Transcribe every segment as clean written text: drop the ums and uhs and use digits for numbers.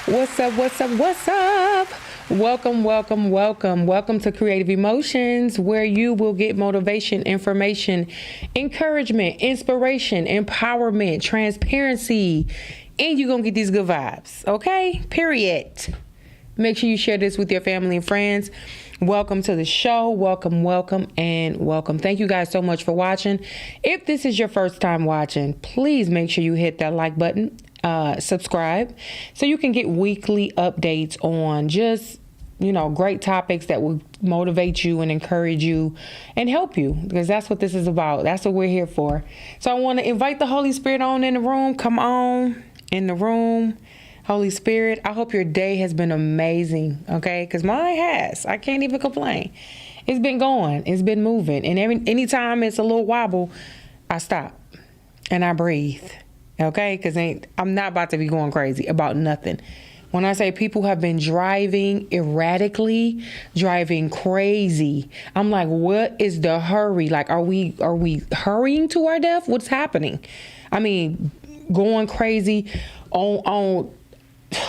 What's up? What's up? What's up? Welcome, welcome, welcome. Welcome to Creative Emotions, where you will get motivation, information, encouragement, inspiration, empowerment, transparency, and you're going to get these good vibes. Okay? Period. Make sure you share this with your family and friends. Welcome to the show. Welcome, welcome, and welcome. Thank you guys so much for watching. If this is your first time watching, please make sure you hit that like button. Subscribe so you can get weekly updates on just, great topics that will motivate you and encourage you and help you, because that's what this is about. That's what we're here for. So I want to invite the Holy Spirit on in the room. Come on in the room. Holy Spirit, I hope your day has been amazing. Okay. Because mine has. I can't even complain. It's been going. It's been moving. And anytime it's a little wobble, I stop and I breathe. Okay, because I'm not about to be going crazy about nothing. When I say people have been driving erratically, driving crazy, I'm like, what is the hurry? Like, are we hurrying to our death? What's happening? I mean, going crazy on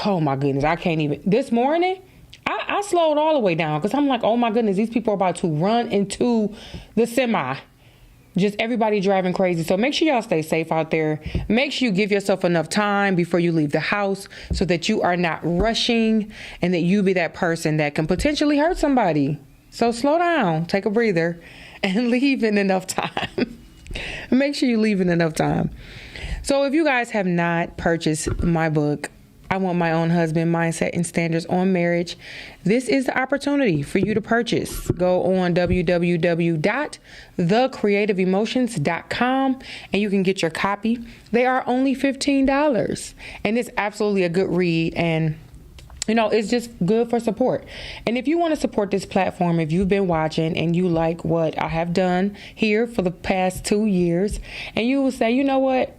oh my goodness, I can't even. This morning, I slowed all the way down because I'm like, oh my goodness, these people are about to run into the semi. Just everybody driving crazy. So make sure y'all stay safe out there. Make sure you give yourself enough time before you leave the house so that you are not rushing and that you be that person that can potentially hurt somebody. So slow down, take a breather, and leave in enough time. Make sure you leave in enough time. So if you guys have not purchased my book, I Want My Own Husband, Mindset and Standards on Marriage, this is the opportunity for you to purchase. Go on www.thecreativeemotions.com and you can get your copy. They are only $15 and it's absolutely a good read, and it's just good for support. And if you want to support this platform, if you've been watching and you like what I have done here for the past 2 years, and you will say, you know what?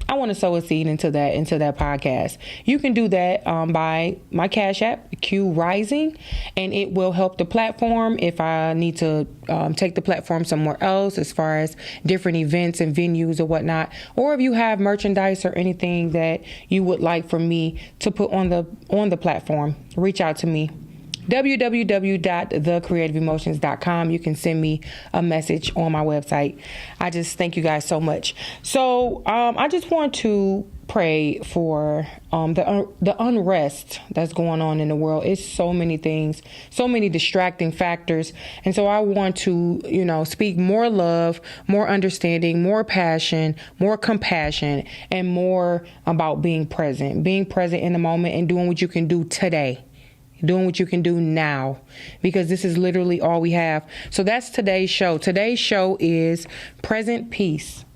I want to sow a seed into that podcast. You can do that by my Cash App, Q Rising, and it will help the platform if I need to take the platform somewhere else as far as different events and venues or whatnot. Or if you have merchandise or anything that you would like for me to put on the platform, reach out to me. www.thecreativeemotions.com. You can send me a message on my website. I just thank you guys so much. So I just want to pray for the unrest that's going on in the world. It's so many things, so many distracting factors. And so I want to, speak more love, more understanding, more passion, more compassion, and more about being present in the moment and doing what you can do today. Doing what you can do now, because this is literally all we have. So that's today's show. Today's show is Present Peace.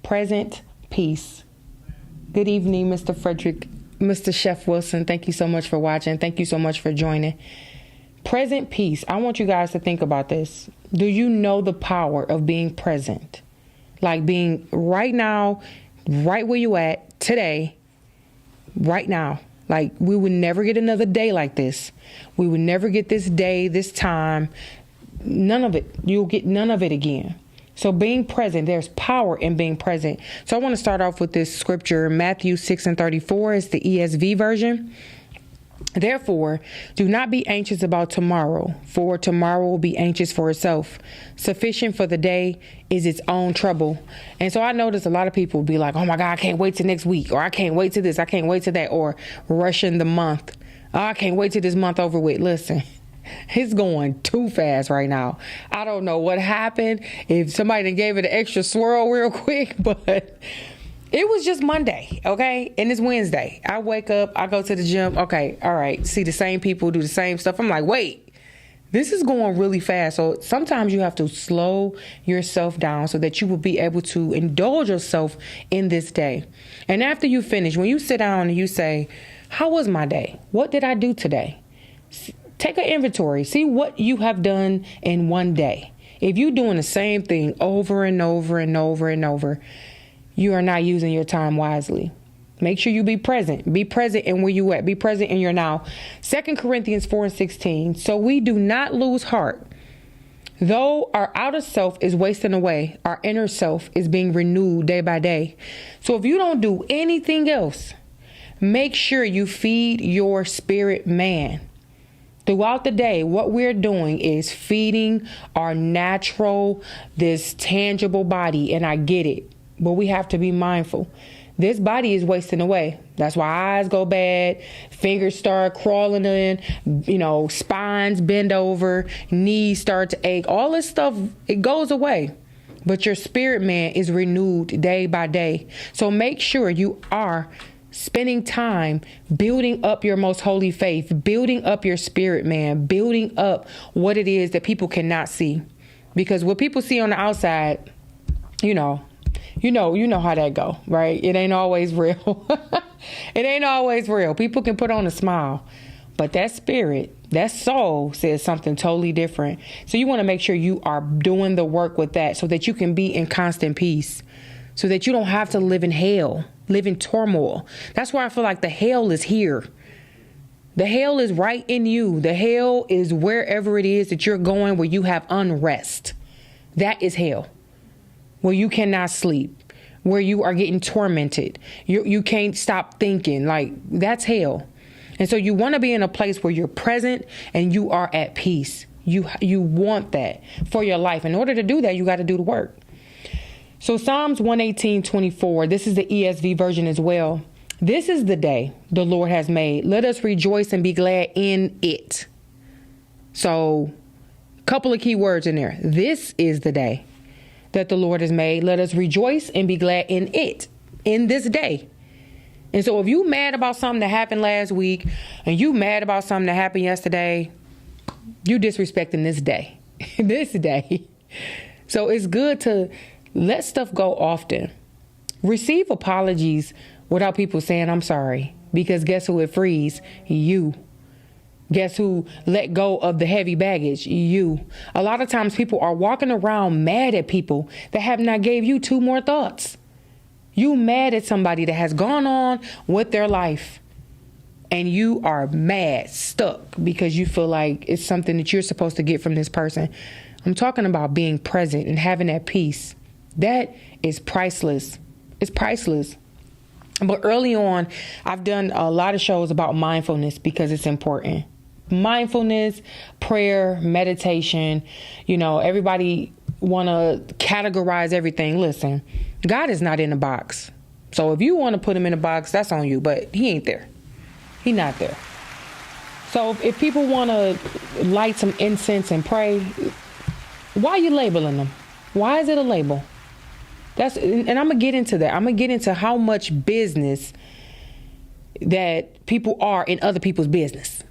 Present Peace. Good evening, Mr. Frederick, Mr. Chef Wilson. Thank you so much for watching. Thank you so much for joining. Present peace. I want you guys to think about this. Do you know the power of being present? Like being right now, right where you at today, right now. Like, we would never get another day like this. We would never get this day, this time. None of it. You'll get none of it again. So being present, there's power in being present. So I want to start off with this scripture. Matthew 6:34 is the ESV version. Therefore, do not be anxious about tomorrow, for tomorrow will be anxious for itself. Sufficient for the day is its own trouble. And so I notice a lot of people be like, oh my God, I can't wait till next week, or I can't wait to this, I can't wait to that, or rushing the month. Oh, I can't wait till this month over with. Listen, it's going too fast right now. I don't know what happened, if somebody done gave it an extra swirl real quick, but it was just Monday, okay? And it's Wednesday. I wake up, I go to the gym. Okay, all right. See the same people do the same stuff. I'm like, wait, this is going really fast. So sometimes you have to slow yourself down so that you will be able to indulge yourself in this day. And after you finish, when you sit down and you say, how was my day? What did I do today? Take an inventory. See what you have done in one day. If you're doing the same thing over and over and over and over, you are not using your time wisely. Make sure you be present. Be present in where you at. Be present in your now. 2 Corinthians 4:16. So we do not lose heart. Though our outer self is wasting away, our inner self is being renewed day by day. So if you don't do anything else, make sure you feed your spirit man. Throughout the day, what we're doing is feeding our natural, this tangible body. And I get it, but we have to be mindful. This body is wasting away. That's why eyes go bad, fingers start crawling in, spines bend over, knees start to ache. All this stuff, it goes away. But your spirit man is renewed day by day. So make sure you are spending time building up your most holy faith, building up your spirit man, building up what it is that people cannot see. Because what people see on the outside, you know how that go, right? It ain't always real. It ain't always real. People can put on a smile, but that spirit, that soul says something totally different. So you want to make sure you are doing the work with that so that you can be in constant peace, so that you don't have to live in hell, live in turmoil. That's why I feel like the hell is here. The hell is right in you. The hell is wherever it is that you're going where you have unrest. That is hell. Where you cannot sleep, where you are getting tormented. You can't stop thinking. Like, that's hell. And so you want to be in a place where you're present and you are at peace. You want that for your life. In order to do that, you got to do the work. So Psalms 118:24, this is the ESV version as well. This is the day the Lord has made. Let us rejoice and be glad in it. So, couple of key words in there. This is the day that the Lord has made. Let us rejoice and be glad in it, in this day. And so if you mad about something that happened last week and you mad about something that happened yesterday, you disrespecting this day, this day. So it's good to let stuff go often. Receive apologies without people saying, I'm sorry, because guess who it frees? You. Guess who let go of the heavy baggage? You. A lot of times people are walking around mad at people that have not gave you two more thoughts. You mad at somebody that has gone on with their life and you are mad, stuck because you feel like it's something that you're supposed to get from this person. I'm talking about being present and having that peace. That is priceless. It's priceless. But early on, I've done a lot of shows about mindfulness because it's important. Mindfulness, prayer, meditation, everybody want to categorize everything. Listen, God is not in a box. So if you want to put him in a box, that's on you, but he ain't there. He not there. So if people want to light some incense and pray, why are you labeling them? Why is it a label? And I'm going to get into that. I'm going to get into how much business that people are in other people's business.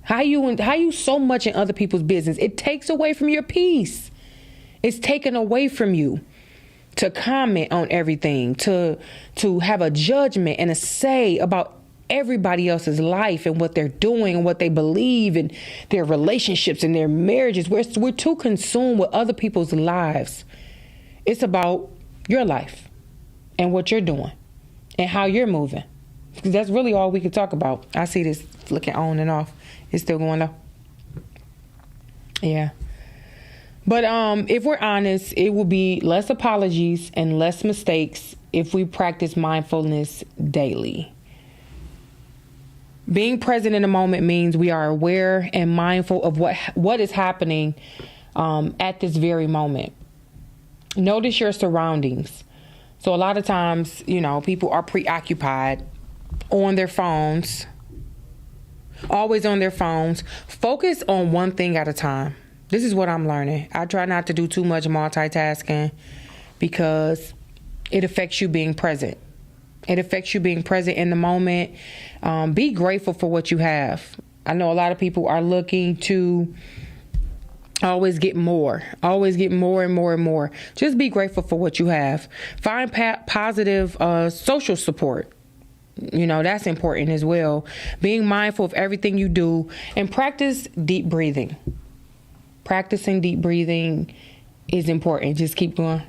How you so much in other people's business? It takes away from your peace. It's taken away from you to comment on everything, to have a judgment and a say about everybody else's life and what they're doing and what they believe and their relationships and their marriages. We're too consumed with other people's lives. It's about your life and what you're doing and how you're moving. Because that's really all we can talk about. I see this flicking on and off. It's still going though. Yeah. But if we're honest, it will be less apologies and less mistakes if we practice mindfulness daily. Being present in the moment means we are aware and mindful of what is happening at this very moment. Notice your surroundings. So a lot of times, people are preoccupied on their phones, always on their phones. Focus on one thing at a time. This is what I'm learning. I try not to do too much multitasking because it affects you being present. It affects you being present in the moment. Be grateful for what you have. I know a lot of people are looking to always get more and more and more. Just be grateful for what you have. Find positive social support. That's important as well. Being mindful of everything you do and practice deep breathing. Practicing deep breathing is important. Just keep going.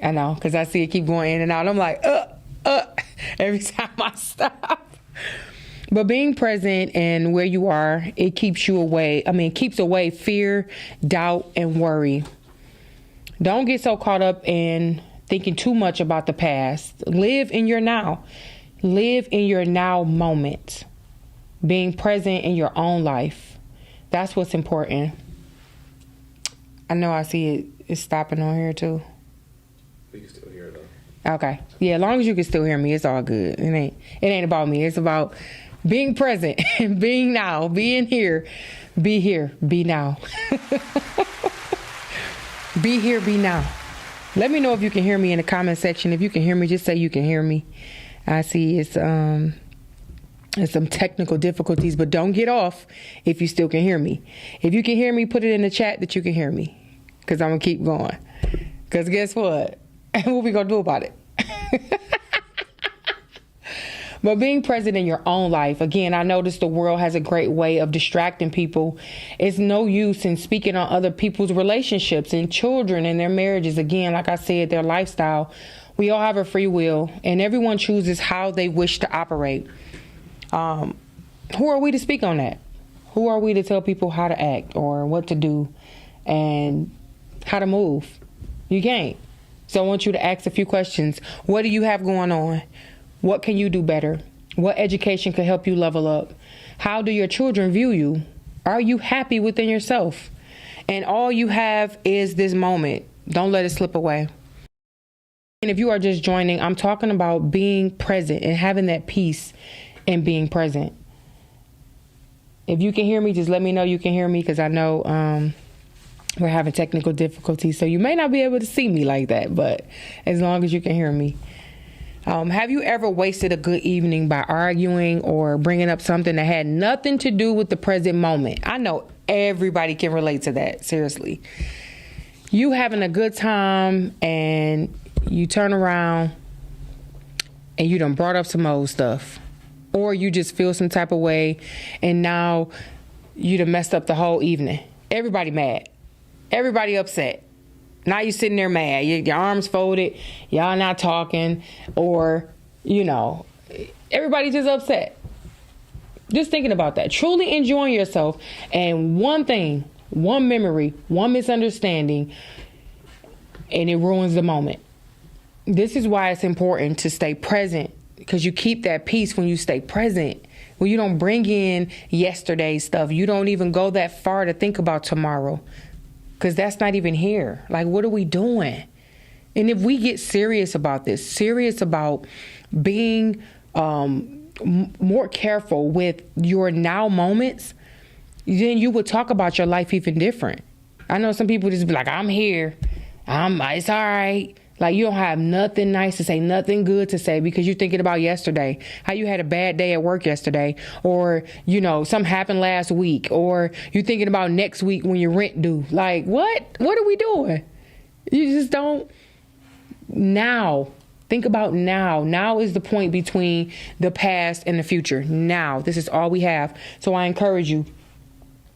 I know, because I see it keep going in and out. I'm like, every time I stop. But being present and where you are, it keeps you away. It keeps away fear, doubt, and worry. Don't get so caught up in thinking too much about the past. Live in your now. Live in your now moment, being present in your own life. That's what's important. I know I see it's stopping on here too. We can still hear it though. Okay. Yeah, as long as you can still hear me, it's all good. It ain't about me. It's about being present and being now, being here, be now. Be here, be now. Let me know if you can hear me in the comment section. If you can hear me, just say you can hear me. I see it's some technical difficulties, but don't get off if you still can hear me. If you can hear me, put it in the chat that you can hear me, because I'm going to keep going. Because guess what? What we going to do about it? But being present in your own life, again, I notice the world has a great way of distracting people. It's no use in speaking on other people's relationships and children and their marriages. Again, like I said, their lifestyle. We all have a free will, and everyone chooses how they wish to operate. Who are we to speak on that? Who are we to tell people how to act or what to do and how to move? You can't. So I want you to ask a few questions. What do you have going on? What can you do better? What education could help you level up? How do your children view you? Are you happy within yourself? And all you have is this moment. Don't let it slip away. And if you are just joining, I'm talking about being present and having that peace and being present. If you can hear me, just let me know you can hear me, because I know we're having technical difficulties. So you may not be able to see me like that, but as long as you can hear me. Have you ever wasted a good evening by arguing or bringing up something that had nothing to do with the present moment? I know everybody can relate to that, seriously. You having a good time and you turn around and you done brought up some old stuff. Or you just feel some type of way and now you done messed up the whole evening. Everybody mad. Everybody upset. Now you sitting there mad. Your arms folded. Y'all not talking. Or, everybody just upset. Just thinking about that. Truly enjoying yourself. And one thing, one memory, one misunderstanding, and it ruins the moment. This is why it's important to stay present, because you keep that peace when you stay present. When you don't bring in yesterday's stuff. You don't even go that far to think about tomorrow. Because that's not even here. Like, what are we doing? And if we get serious about this, serious about being more careful with your now moments, then you would talk about your life even different. I know some people just be like, I'm here. It's all right. Like, you don't have nothing nice to say, nothing good to say, because you're thinking about yesterday, how you had a bad day at work yesterday, or, something happened last week, or you're thinking about next week when your rent due. Like, what? What are we doing? You just don't. Now. Think about now. Now is the point between the past and the future. Now. This is all we have. So I encourage you.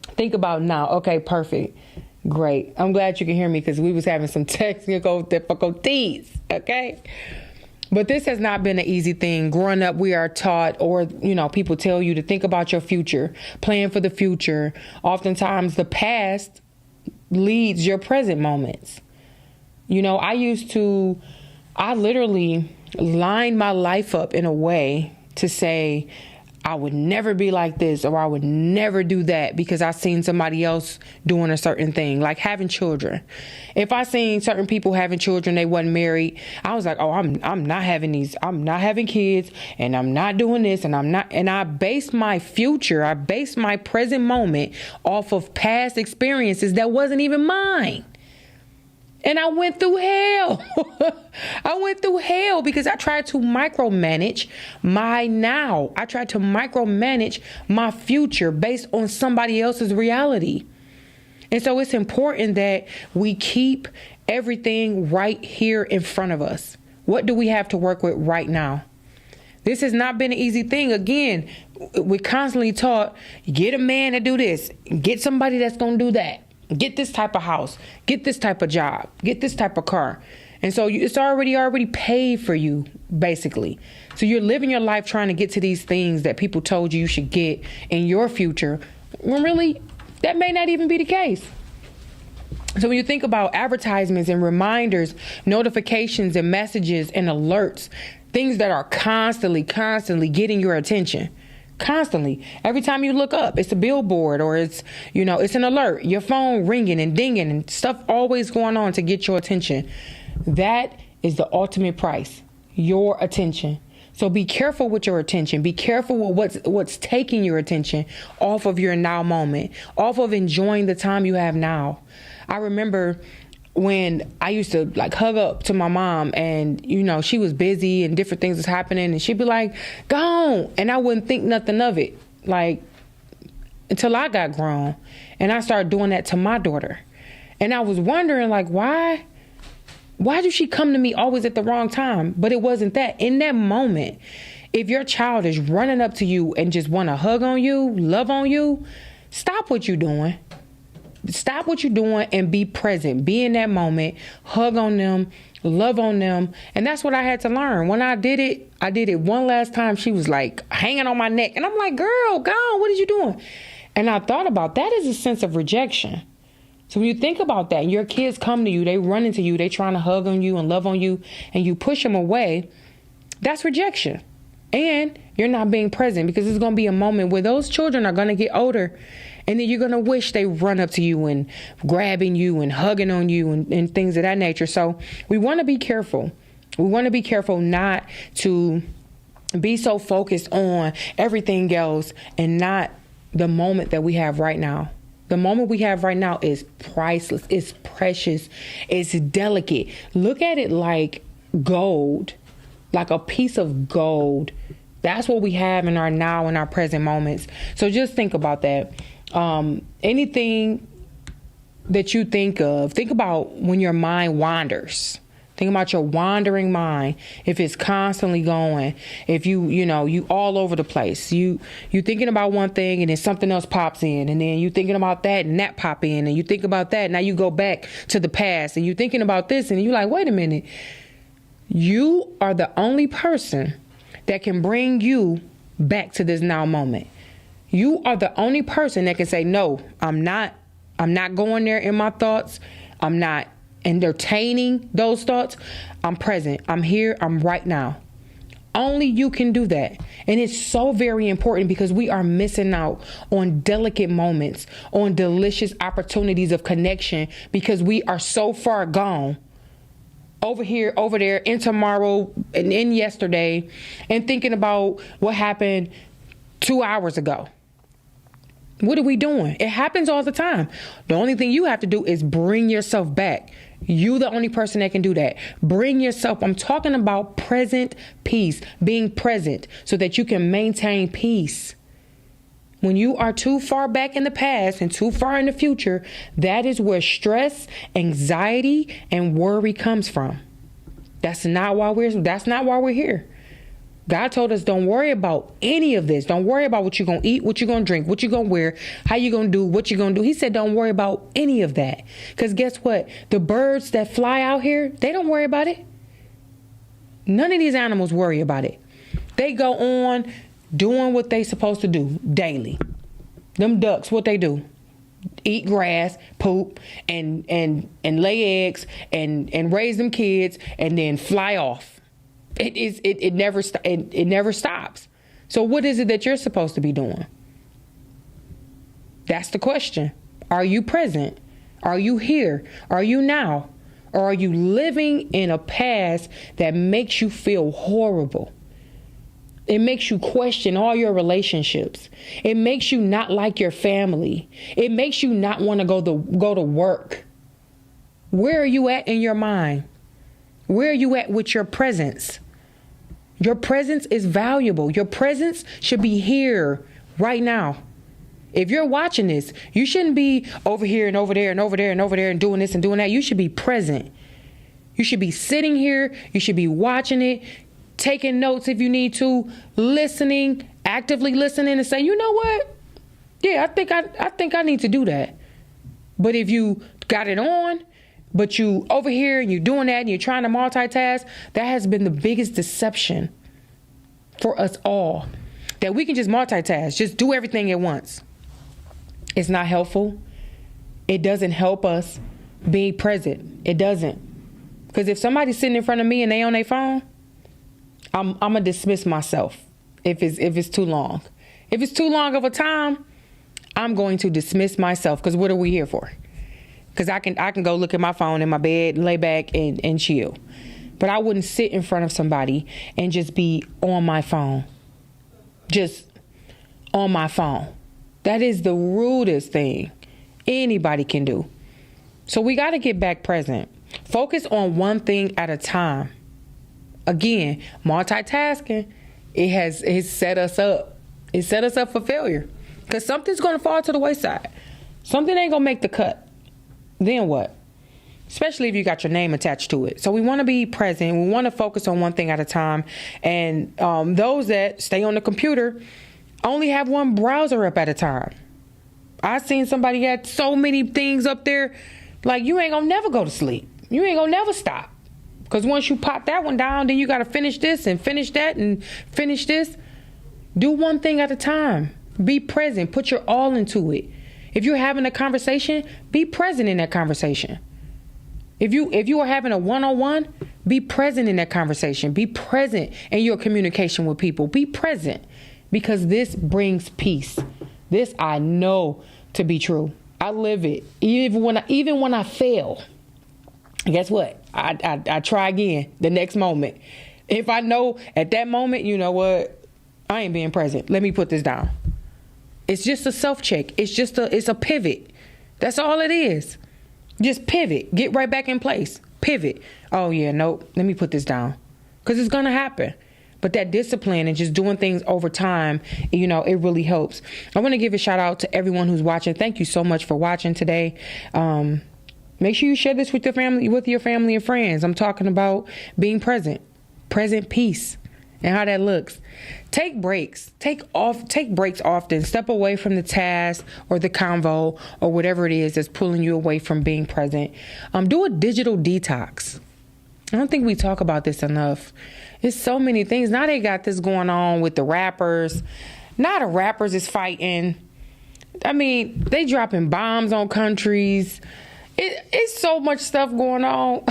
Think about now. Okay, perfect. Great. I'm glad you can hear me, because we was having some technical difficulties. Okay. But this has not been an easy thing. Growing up, we are taught, or, people tell you to think about your future, plan for the future. Oftentimes the past leads your present moments. I literally lined my life up in a way to say, I would never be like this, or I would never do that, because I seen somebody else doing a certain thing, like having children. If I seen certain people having children, they wasn't married, I was like, oh, I'm not having kids, and I'm not doing this, and I based my future, I based my present moment off of past experiences that wasn't even mine. And I went through hell. I went through hell because I tried to micromanage my now. I tried to micromanage my future based on somebody else's reality. And so it's important that we keep everything right here in front of us. What do we have to work with right now? This has not been an easy thing. Again, we're constantly taught, get a man to do this, get somebody that's going to do that. Get this type of house, get this type of job, get this type of car. And so it's already paid for you, basically. So you're living your life trying to get to these things that people told you should get in your future, when really that may not even be the case. So when you think about advertisements and reminders, notifications and messages and alerts Things that are constantly getting your attention. Constantly. Every time you look up, it's a billboard or it's an alert. Your phone ringing and dinging and stuff always going on to get your attention. That is the ultimate price. Your attention. So be careful with your attention. Be careful with what's taking your attention off of your now moment, off of enjoying the time you have now. I remember when I used to like hug up to my mom and, she was busy and different things was happening and she'd be like, go on. And I wouldn't think nothing of it, like until I got grown and I started doing that to my daughter. And I was wondering like, why do she come to me always at the wrong time? But it wasn't that. In that moment, if your child is running up to you and just want to hug on you, love on you, stop what you're doing. Stop what you're doing and be present. Be in that moment. Hug on them. Love on them. And that's what I had to learn. When I did it one last time. She was like hanging on my neck. And I'm like, girl, go on. What are you doing? And I thought about that is a sense of rejection. So when you think about that, and your kids come to you, they run into you, they trying to hug on you and love on you, and you push them away, that's rejection. And you're not being present because there's going to be a moment where those children are going to get older and then you're going to wish they run up to you and grabbing you and hugging on you and things of that nature. So we want to be careful. We want to be careful not to be so focused on everything else and not the moment that we have right now. The moment we have right now is priceless. It's precious. It's delicate. Look at it like gold, like a piece of gold. That's what we have in our now and our present moments. So just think about that. Anything that you think of, think about when your mind wanders. Think about your wandering mind. If it's constantly going, if you all over the place, you thinking about one thing and then something else pops in and then you thinking about that and that pop in and you think about that. Now you go back to the past and you thinking about this and you're like, wait a minute. You are the only person that can bring you back to this now moment. You are the only person that can say, no, I'm not going there in my thoughts. I'm not entertaining those thoughts. I'm present. I'm here. I'm right now. Only you can do that. And it's so very important because we are missing out on delicate moments, on delicious opportunities of connection because we are so far gone over here, over there, in tomorrow, and in yesterday, and thinking about what happened 2 hours ago. What are we doing? It happens all the time. The only thing you have to do is bring yourself back. You the only person that can do that. Bring yourself. I'm talking about present peace, being present so that you can maintain peace. When you are too far back in the past and too far in the future, that is where stress, anxiety, and worry comes from. That's not why we're here. God told us don't worry about any of this. Don't worry about what you're going to eat, what you're going to drink, what you're going to wear, how you're going to do, what you're going to do. He said don't worry about any of that. Because guess what? The birds that fly out here, they don't worry about it. None of these animals worry about it. They go on doing what they supposed to do daily. Them ducks, what they do? Eat grass, poop, and lay eggs and raise them kids and then fly off. It never stops. So what is it that you're supposed to be doing? That's the question. Are you present? Are you here? Are you now? Or are you living in a past that makes you feel horrible? It makes you question all your relationships. It makes you not like your family. It makes you not want to go to work. Where are you at in your mind? Where are you at with your presence? Your presence is valuable. Your presence should be here right now. If you're watching this, you shouldn't be over here and over there and over there and over there and doing this and doing that. You should be present. You should be sitting here. You should be watching it, taking notes if you need to, listening, actively listening and say, you know what? Yeah, I think I need to do that. But if you got it on, but you over here and you're doing that and you're trying to multitask, that has been the biggest deception for us all. That we can just multitask, just do everything at once. It's not helpful. It doesn't help us be present. It doesn't. Because if somebody's sitting in front of me and they on their phone, I'm gonna dismiss myself if it's too long. If it's too long of a time, I'm going to dismiss myself, because what are we here for? Because I can go look at my phone in my bed, lay back and chill. But I wouldn't sit in front of somebody and just be on my phone. Just on my phone. That is the rudest thing anybody can do. So we got to get back present. Focus on one thing at a time. Again, multitasking, it's set us up. It set us up for failure. Because something's going to fall to the wayside. Something ain't going to make the cut. Then what? Especially if you got your name attached to it. So we want to be present. We want to focus on one thing at a time. And those that stay on the computer only have one browser up at a time. I seen somebody had so many things up there. Like, you ain't going to never go to sleep. You ain't going to never stop. Because once you pop that one down, then you got to finish this and finish that and finish this. Do one thing at a time. Be present. Put your all into it. If you're having a conversation, be present in that conversation. If you are having a one-on-one, be present in that conversation. Be present in your communication with people. Be present, because this brings peace. This I know to be true. I live it. Even when I fail, guess what? I try again the next moment. If I know at that moment, you know what? I ain't being present. Let me put this down. It's just a self-check. It's a pivot. That's all it is. Just pivot. Get right back in place. Pivot. Oh, yeah, nope. Let me put this down. Because it's going to happen. But that discipline and just doing things over time, it really helps. I want to give a shout out to everyone who's watching. Thank you so much for watching today. Make sure you share this with your family and friends. I'm talking about being present peace, and how that looks. Take breaks. Take breaks often. Step away from the task or the convo or whatever it is that's pulling you away from being present. Do a digital detox. I don't think we talk about this enough. There's so many things. Now they got this going on with the rappers. Now the rappers is fighting. I mean, they dropping bombs on countries. It's so much stuff going on.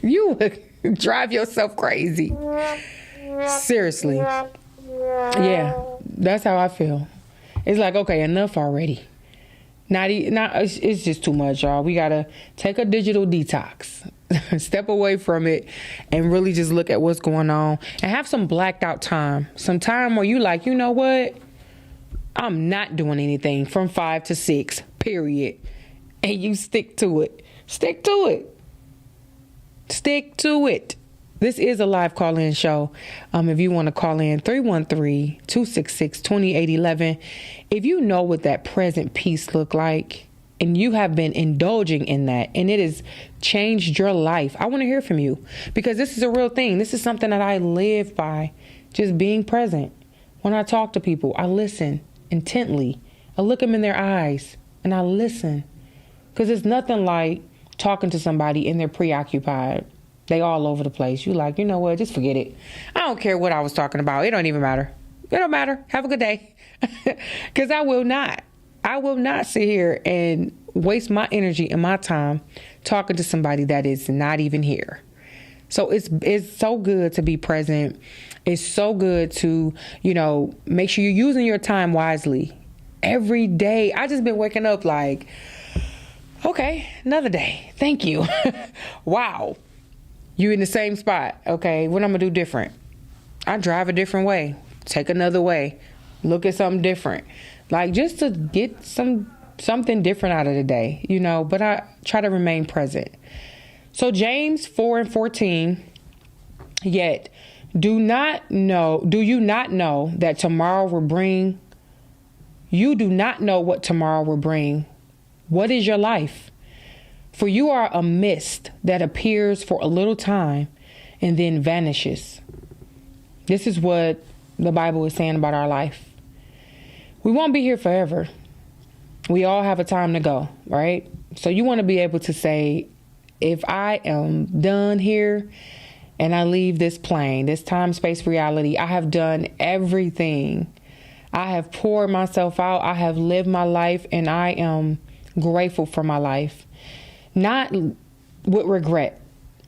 You would drive yourself crazy. Seriously. Yeah, that's how I feel. It's like, okay, enough already. It's just too much, y'all. We got to take a digital detox. Step away from it and really just look at what's going on and have some blacked out time. Some time where you like, you know what? I'm not doing anything from 5 to 6, period. And you stick to it. Stick to it. Stick to it. This is a live call-in show. If you want to call in, 313-266-2811. If you know what that present peace look like and you have been indulging in that and it has changed your life, I want to hear from you, because this is a real thing. This is something that I live by, just being present. When I talk to people, I listen intently. I look them in their eyes and I listen, because it's nothing like talking to somebody and they're preoccupied. They all over the place. You like, you know what? Just forget it. I don't care what I was talking about. It don't even matter. It don't matter. Have a good day. Because I will not sit here and waste my energy and my time talking to somebody that is not even here. So it's so good to be present. It's so good to, make sure you're using your time wisely every day. I just been waking up like, okay, another day. Thank you. Wow. You in the same spot. Okay, what I'm going to do different? I drive a different way. Take another way. Look at something different. Like, just to get something different out of the day, but I try to remain present. So James 4:14, yet do you not know that tomorrow will bring? You do not know what tomorrow will bring. What is your life? For you are a mist that appears for a little time and then vanishes. This is what the Bible is saying about our life. We won't be here forever. We all have a time to go, right? So you want to be able to say, if I am done here and I leave this plane, this time, space, reality, I have done everything. I have poured myself out. I have lived my life, and I am grateful for my life. Not with regret,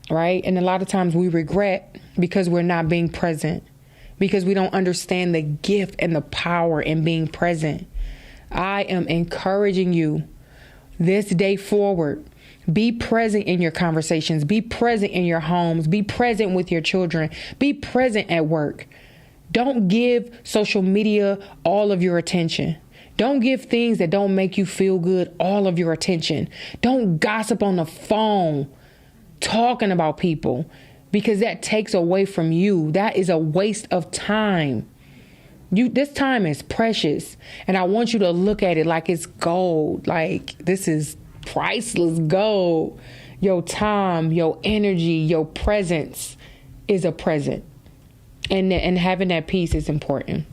right? And a lot of times we regret because we're not being present, because we don't understand the gift and the power in being present. I am encouraging you this day forward. Be present in your conversations. Be present in your homes. Be present with your children. Be present at work. Don't give social media all of your attention. Don't give things that don't make you feel good all of your attention. Don't gossip on the phone talking about people, because that takes away from you. That is a waste of time. This time is precious, and I want you to look at it like it's gold. Like, this is priceless gold. Your time, your energy, your presence is a present, and having that peace is important.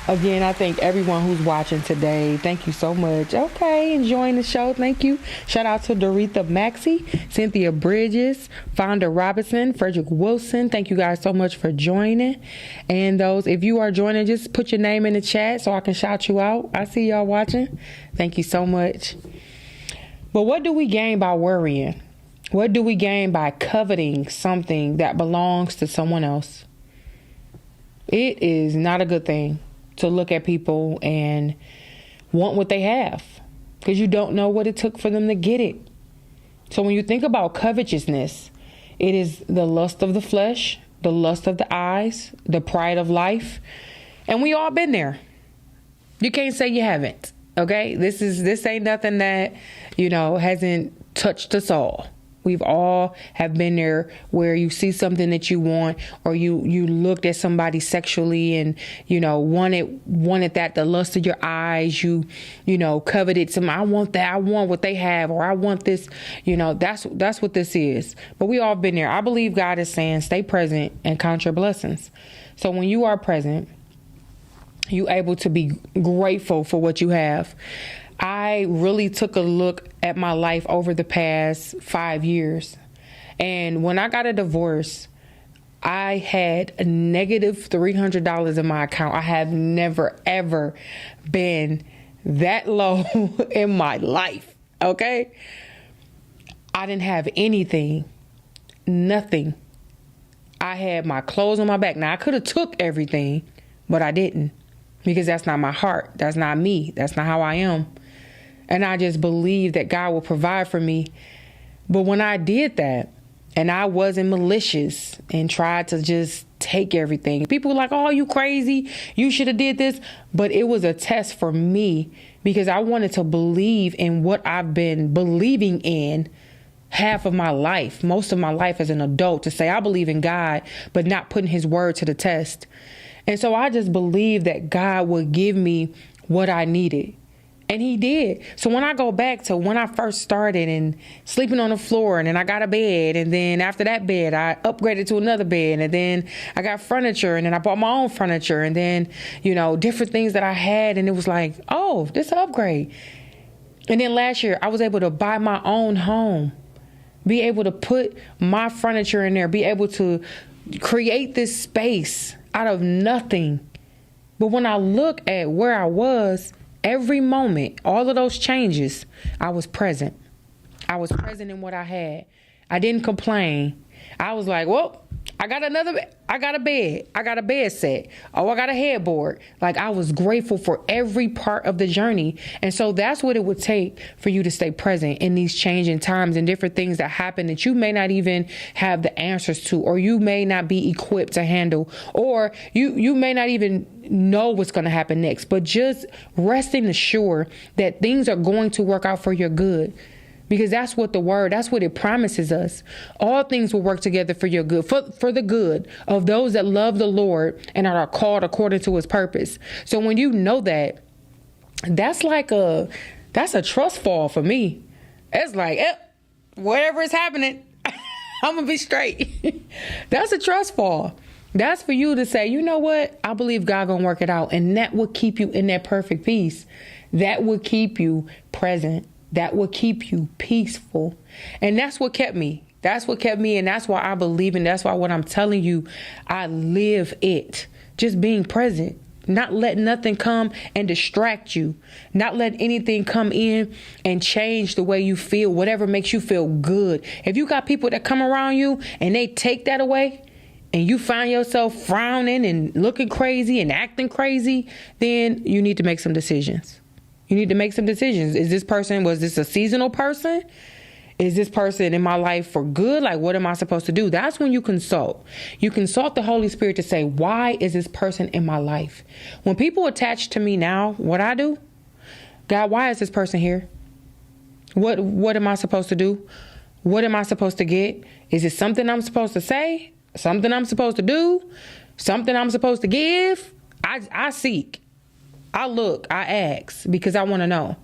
Again, I thank everyone who's watching today. Thank you so much. Okay, enjoying the show. Thank you. Shout out to Doretha Maxey, Cynthia Bridges, Fonda Robinson, Frederick Wilson. Thank you guys so much for joining. And those, if you are joining, just put your name in the chat so I can shout you out. I see y'all watching. Thank you so much. But what do we gain by worrying? What do we gain by coveting something that belongs to someone else? It is not a good thing to look at people and want what they have, because you don't know what it took for them to get it. So when you think about covetousness, it is the lust of the flesh, the lust of the eyes, the pride of life. And we all been there. You can't say you haven't. Okay. This ain't nothing that, hasn't touched us all. We've all have been there, where you see something that you want, or you looked at somebody sexually and, wanted that, the lust of your eyes, you coveted some, I want that, I want what they have, or I want this, that's what this is. But we all been there. I believe God is saying, stay present and count your blessings. So when you are present, you able to be grateful for what you have. I really took a look at my life over the past 5 years. And when I got a divorce, I had a negative $300 in my account. I have never, ever been that low in my life. Okay. I didn't have anything, nothing. I had my clothes on my back. Now I could have took everything, but I didn't, because that's not my heart. That's not me. That's not how I am. And I just believe that God will provide for me. But when I did that, and I wasn't malicious and tried to just take everything, people were like, oh, you crazy, you should have did this. But it was a test for me, because I wanted to believe in what I've been believing in half of my life, most of my life as an adult, to say I believe in God, but not putting his word to the test. And so I just believed that God would give me what I needed. And he did. So when I go back to when I first started and sleeping on the floor, and then I got a bed, and then after that bed, I upgraded to another bed, and then I got furniture, and then I bought my own furniture, and then, different things that I had. And it was like, oh, this is an upgrade. And then last year I was able to buy my own home, be able to put my furniture in there, be able to create this space out of nothing. But when I look at where I was, every moment, all of those changes, I was present. I was present in what I had. I didn't complain. I was like, well, I got a bed. I got a bed set. Oh, I got a headboard. Like, I was grateful for every part of the journey. And so that's what it would take for you to stay present in these changing times and different things that happen that you may not even have the answers to, or you may not be equipped to handle, or you may not even know what's going to happen next. But just resting assured that things are going to work out for your good. Because that's what it promises us. All things will work together for your good, for the good of those that love the Lord and are called according to his purpose. So when you know that, that's a trust fall for me. It's like, whatever is happening, I'm going to be straight. That's a trust fall. That's for you to say, you know what? I believe God going to work it out. And that will keep you in that perfect peace. That will keep you present. That will keep you peaceful. And that's what kept me. That's what kept me. And that's why I believe in. That's why what I'm telling you, I live it. Just being present. Not let nothing come and distract you. Not let anything come in and change the way you feel, whatever makes you feel good. If you got people that come around you and they take that away and you find yourself frowning and looking crazy and acting crazy, then you need to make some decisions. You need to make some decisions. Was this a seasonal person? Is this person in my life for good? Like, what am I supposed to do? That's when you consult. You consult the Holy Spirit to say, why is this person in my life? When people attach to me now, what I do? God, why is this person here? What am I supposed to do? What am I supposed to get? Is it something I'm supposed to say? Something I'm supposed to do? Something I'm supposed to give? I seek. I look. I ask because I want to know.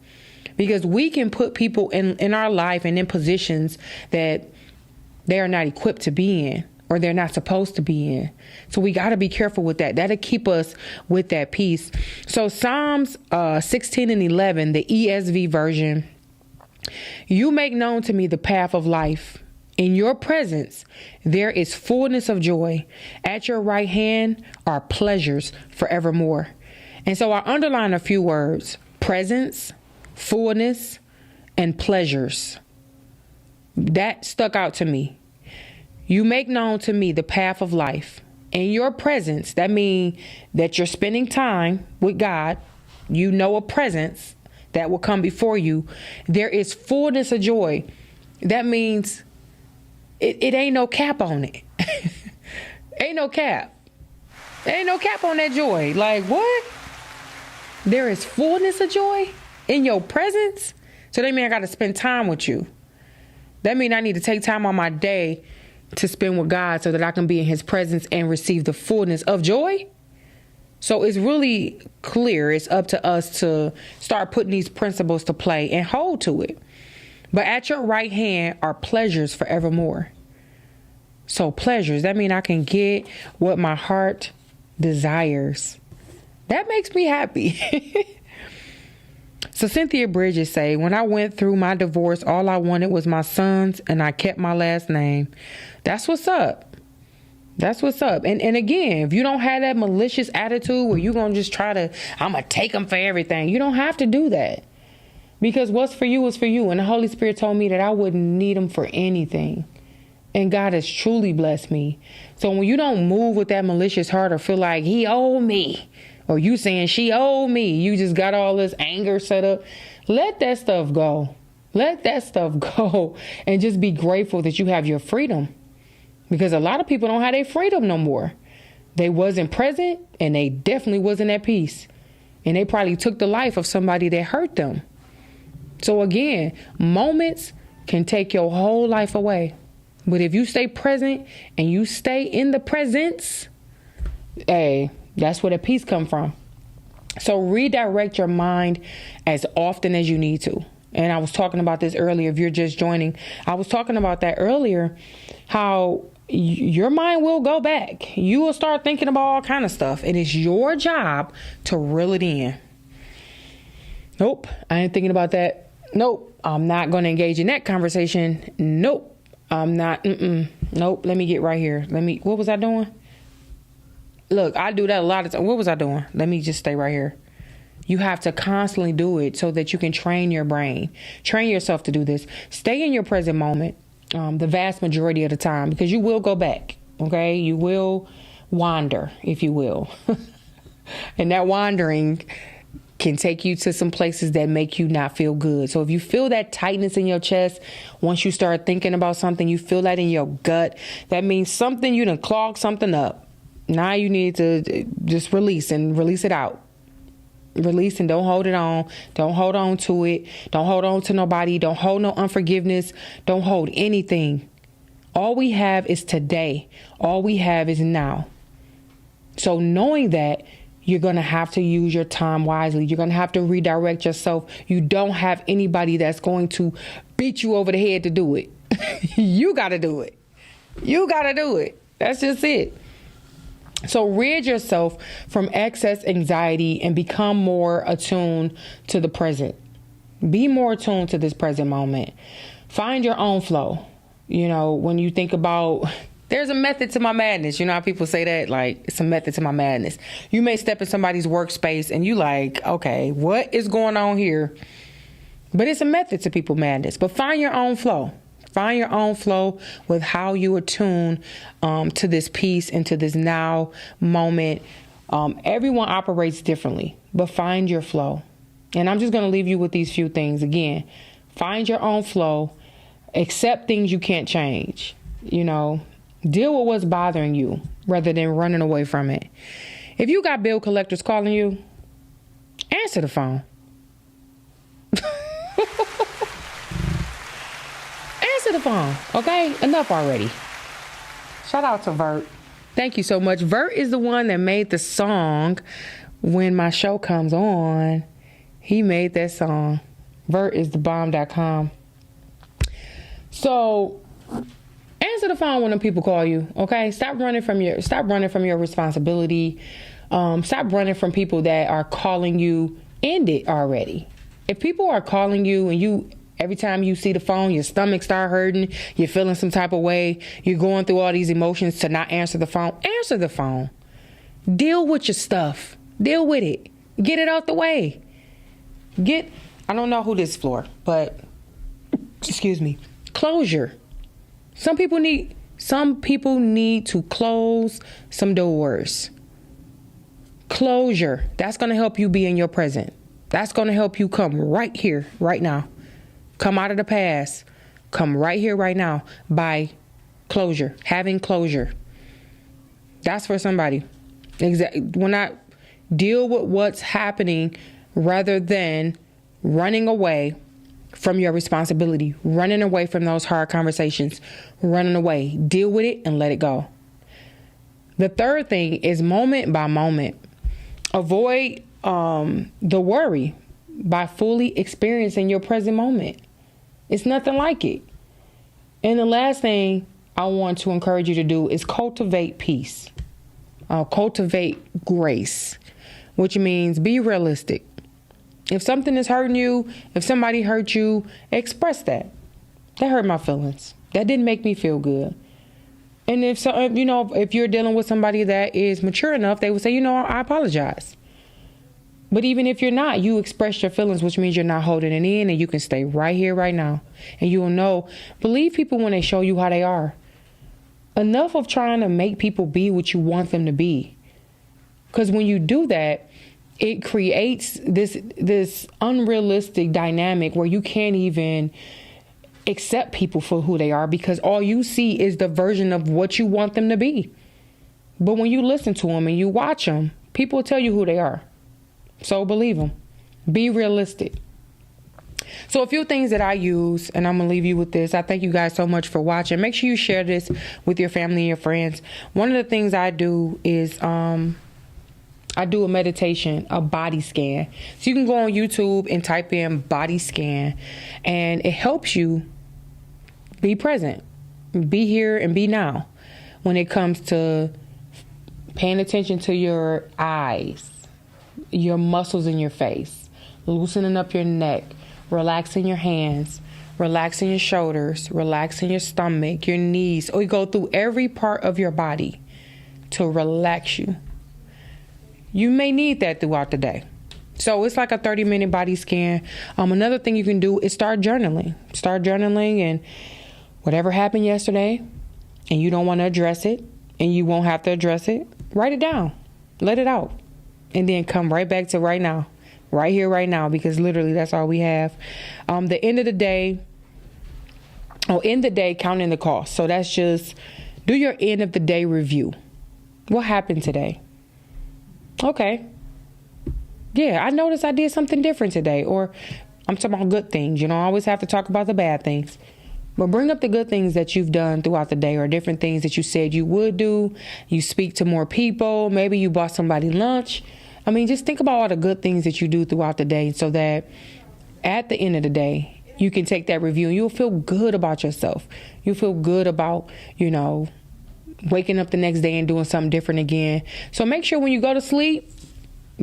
Because we can put people in our life and in positions that they are not equipped to be in or they're not supposed to be in. So we got to be careful with that. That'll keep us with that peace. So Psalms 16 and 11, the ESV version, you make known to me the path of life. In your presence, there is fullness of joy. At your right hand are pleasures forevermore. And so I underline a few words: presence, fullness, and pleasures. That stuck out to me. You make known to me the path of life. In your presence, that means that you're spending time with God. You know a presence that will come before you. There is fullness of joy. That means it ain't no cap on it. Ain't no cap. Ain't no cap on that joy. Like, what? There is fullness of joy in your presence? So that means I got to spend time with you. That means I need to take time on my day to spend with God so that I can be in his presence and receive the fullness of joy. So it's really clear. It's up to us to start putting these principles to play and hold to it. But at your right hand are pleasures forevermore. So pleasures, that means I can get what my heart desires. That makes me happy. So Cynthia Bridges say, when I went through my divorce, all I wanted was my sons and I kept my last name. That's what's up. That's what's up. And again, if you don't have that malicious attitude where you're going to just try to, I'm going to take them for everything. You don't have to do that. Because what's for you is for you. And the Holy Spirit told me that I wouldn't need them for anything. And God has truly blessed me. So when you don't move with that malicious heart or feel like he owed me, or you saying she owed me, you just got all this anger set up, let that stuff go. Let that stuff go and just be grateful that you have your freedom. Because a lot of people don't have their freedom no more. They wasn't present and they definitely wasn't at peace. And they probably took the life of somebody that hurt them. So again, moments can take your whole life away. But if you stay present and you stay in the presence, hey, that's where the peace come from. So redirect your mind as often as you need to. And I was talking about this earlier. If you're just joining, I was talking about that earlier, how your mind will go back. You will start thinking about all kind of stuff. And it's your job to reel it in. Nope, I ain't thinking about that. Nope, I'm not going to engage in that conversation. Nope, I'm not. Nope, let me get right here. What was I doing? Look, I do that a lot of times. What was I doing? Let me just stay right here. You have to constantly do it so that you can train your brain. Train yourself to do this. Stay in your present moment the vast majority of the time, because you will go back, okay? You will wander, if you will. And that wandering can take you to some places that make you not feel good. So if you feel that tightness in your chest, once you start thinking about something, you feel that in your gut, that means something, you done clogged something up. Now you need to just release it out. Release and don't hold it on. Don't hold on to it. Don't hold on to nobody. Don't hold no unforgiveness. Don't hold anything. All we have is today. All we have is now. So knowing that, you're going to have to use your time wisely. You're going to have to redirect yourself. You don't have anybody that's going to beat you over the head to do it. You got to do it. You got to do it. That's just it. So rid yourself from excess anxiety and become more attuned to the present. Be more attuned to this present moment. Find your own flow. You know, when you think about There's a method to my madness. You know how people say that? Like, it's a method to my madness. You may step in somebody's workspace and you like, okay, what is going on here? But it's a method to people's madness. But find your own flow. Find your own flow with how you attune to this peace and to this now moment. Everyone operates differently, but find your flow. And I'm just going to leave you with these few things. Again, find your own flow. Accept things you can't change. You know, deal with what's bothering you rather than running away from it. If you got bill collectors calling you, answer the phone. Answer the phone, okay? Enough already. Shout out to Vert. Thank you so much. Vert is the one that made the song When My Show Comes On. He made that song. Vert is thebomb.com. So answer the phone when them people call you, okay? Stop running from your responsibility. Stop running from people that are calling you. End it already. If people are calling you and every time you see the phone, your stomach start hurting, you're feeling some type of way, you're going through all these emotions to not answer the phone, answer the phone. Deal with your stuff. Deal with it. Get it out the way. I don't know who this is for, but excuse me, closure. Some people need to close some doors. Closure. That's going to help you be in your present. That's going to help you come right here, right now. Come out of the past. Come right here, right now by closure, having closure. That's for somebody. When I deal with what's happening rather than running away from your responsibility, running away from those hard conversations, running away. Deal with it and let it go. The third thing is moment by moment. Avoid the worry by fully experiencing your present moment. It's nothing like it. And the last thing I want to encourage you to do is cultivate peace. Cultivate grace, which means be realistic. If something is hurting you, if somebody hurt you, express that. That hurt my feelings. That didn't make me feel good. And if you're dealing with somebody that is mature enough, they will say, I apologize. But even if you're not, you express your feelings, which means you're not holding it in, and you can stay right here, right now. And you will know, believe people when they show you how they are. Enough of trying to make people be what you want them to be. Because when you do that, it creates this unrealistic dynamic where you can't even accept people for who they are because all you see is the version of what you want them to be. But when you listen to them and you watch them, people will tell you who they are. So believe them. Be realistic. So a few things that I use, and I'm going to leave you with this. I thank you guys so much for watching. Make sure you share this with your family and your friends. One of the things I do is I do a meditation, a body scan. So you can go on YouTube and type in body scan, and it helps you be present, be here and be now when it comes to paying attention to your eyes, your muscles in your face, loosening up your neck, relaxing your hands, relaxing your shoulders, relaxing your stomach, your knees. We go through every part of your body to relax you. You may need that throughout the day. So it's like a 30-minute body scan. Another thing you can do is start journaling. Start journaling, and whatever happened yesterday and you don't want to address it and you won't have to address it, write it down. Let it out. And then come right back to right now. Right here, right now, because literally that's all we have. The end of the day, counting the cost. So that's just do your end of the day review. What happened today? Okay. Yeah, I noticed I did something different today. Or I'm talking about good things. I always have to talk about the bad things. But bring up the good things that you've done throughout the day, or different things that you said you would do. You speak to more people. Maybe you bought somebody lunch. Just think about all the good things that you do throughout the day so that at the end of the day, you can take that review and you'll feel good about yourself. You'll feel good about, waking up the next day and doing something different again. So make sure when you go to sleep,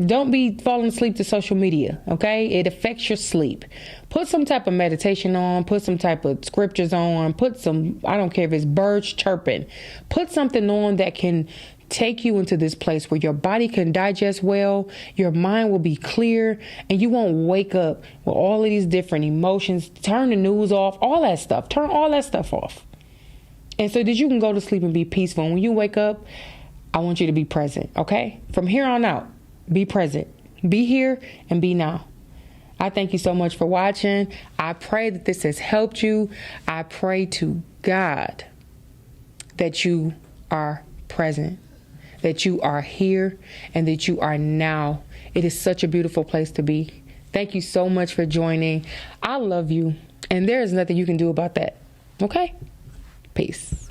Don't be falling asleep to social media, okay? It affects your sleep. Put some type of meditation on, put some type of scriptures on, put some, I don't care if it's birds chirping, put something on that can take you into this place where your body can digest well, your mind will be clear, and you won't wake up with all of these different emotions. Turn the news off, all that stuff. Turn all that stuff off. And so that you can go to sleep and be peaceful. And when you wake up, I want you to be present, okay? From here on out, be present. Be here and be now. I thank you so much for watching. I pray that this has helped you. I pray to God that you are present, that you are here, and that you are now. It is such a beautiful place to be. Thank you so much for joining. I love you, and there is nothing you can do about that. Okay? Peace.